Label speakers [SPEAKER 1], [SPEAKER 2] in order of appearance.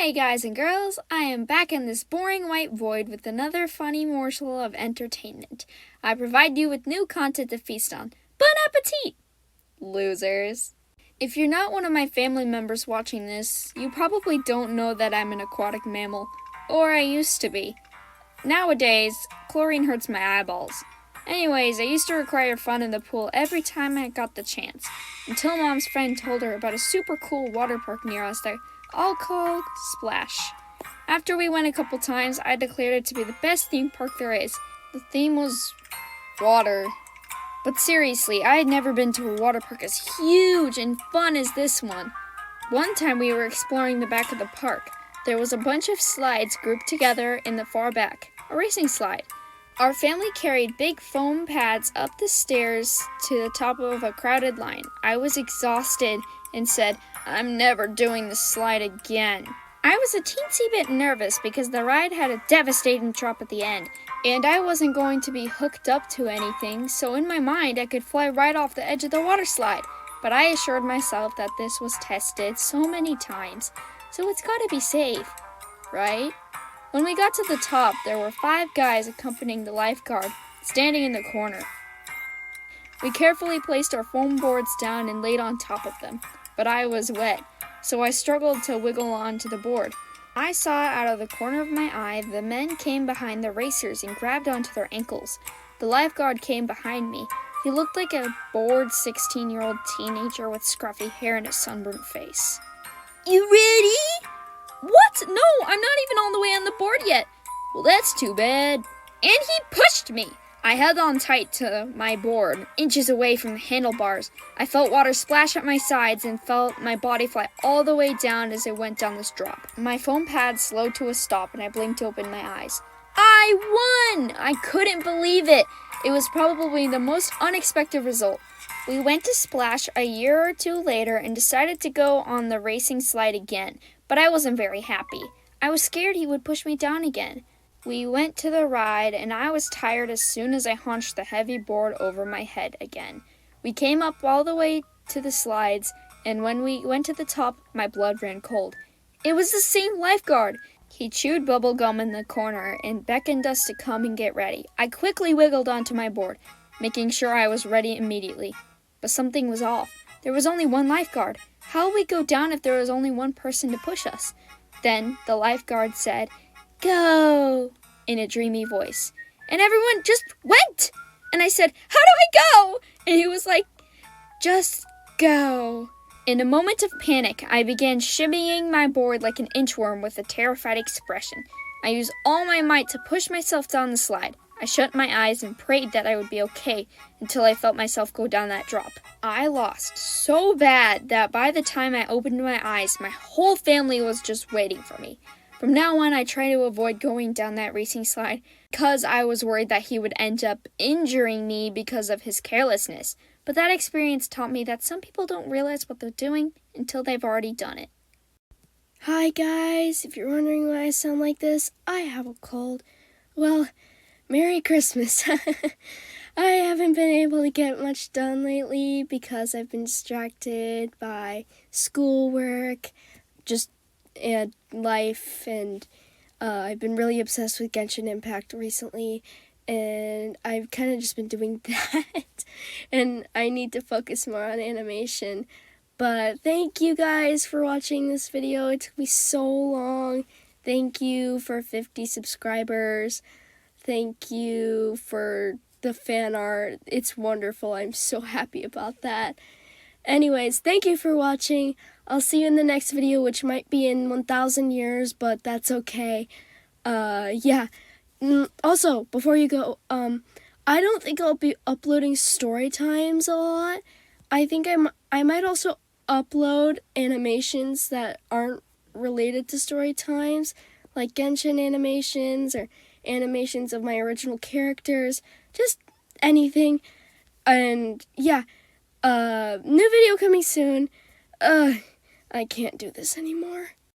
[SPEAKER 1] Hi guys and girls, I am back in this boring white void with another funny morsel of entertainment. I provide you with new content to feast on. Bon appetit! Losers. If you're not one of my family members watching this, you probably don't know that I'm an aquatic mammal. Or I used to be. Nowadays, chlorine hurts my eyeballs. Anyways, I used to require fun in the pool every time I got the chance, until Mom's friend told her about a super cool water park near us that all called Splash. After we went a couple times, I declared it to be the best theme park there is. The theme was water. But seriously, I had never been to a water park as huge and fun as this one. One time we were exploring the back of the park. There was a bunch of slides grouped together in the far back, a racing slide. Our family carried big foam pads up the stairs to the top of a crowded line. I was exhausted and said, "I'm never doing this slide again." I was a teensy bit nervous because the ride had a devastating drop at the end, and I wasn't going to be hooked up to anything, so in my mind I could fly right off the edge of the water slide. But I assured myself that this was tested so many times, so it's gotta be safe, right? When we got to the top, there were 5 guys accompanying the lifeguard, standing in the corner. We carefully placed our foam boards down and laid on top of them, but I was wet, so I struggled to wiggle onto the board. I saw out of the corner of my eye the men came behind the racers and grabbed onto their ankles. The lifeguard came behind me. He looked like a bored 16-year-old teenager with scruffy hair and a sunburnt face. "You ready?" "What? No, I'm not even on the way on the board yet." "Well, that's too bad." And he pushed me. I held on tight to my board, inches away from the handlebars. I felt water splash at my sides and felt my body fly all the way down as it went down this drop. My foam pad slowed to a stop and I blinked open my eyes. I won! I couldn't believe it. It was probably the most unexpected result. We went to Splash a year or 2 later and decided to go on the racing slide again, but I wasn't very happy. I was scared he would push me down again. We went to the ride, and I was tired as soon as I hunched the heavy board over my head again. We came up all the way to the slides, and when we went to the top, my blood ran cold. It was the same lifeguard. He chewed bubble gum in the corner and beckoned us to come and get ready. I quickly wiggled onto my board, making sure I was ready immediately. But something was off. There was only one lifeguard. How would we go down if there was only one person to push us? Then the lifeguard said, "Go," in a dreamy voice. And everyone just went. And I said, "How do I go?" And he was like, "Just go." In a moment of panic, I began shimmying my board like an inchworm with a terrified expression. I used all my might to push myself down the slide. I shut my eyes and prayed that I would be okay until I felt myself go down that drop. I lost so bad that by the time I opened my eyes, my whole family was just waiting for me. From now on, I try to avoid going down that racing slide because I was worried that he would end up injuring me because of his carelessness. But that experience taught me that some people don't realize what they're doing until they've already done it. Hi guys, if you're wondering why I sound like this, I have a cold. Well, Merry Christmas. I haven't been able to get much done lately because I've been distracted by schoolwork, just life, and I've been really obsessed with Genshin Impact recently, and I've kind of just been doing that, and I need to focus more on animation. But thank you guys for watching this video. It took me so long. Thank you for 50 subscribers. Thank you for the fan art. It's wonderful. I'm so happy about that. Anyways, thank you for watching. I'll see you in the next video, which might be in 1,000 years, but that's okay. Yeah. Also, before you go, I don't think I'll be uploading story times a lot. I think I might also upload animations that aren't related to story times, like Genshin animations or animations of my original characters, just anything. And yeah, new video coming soon. I can't do this anymore.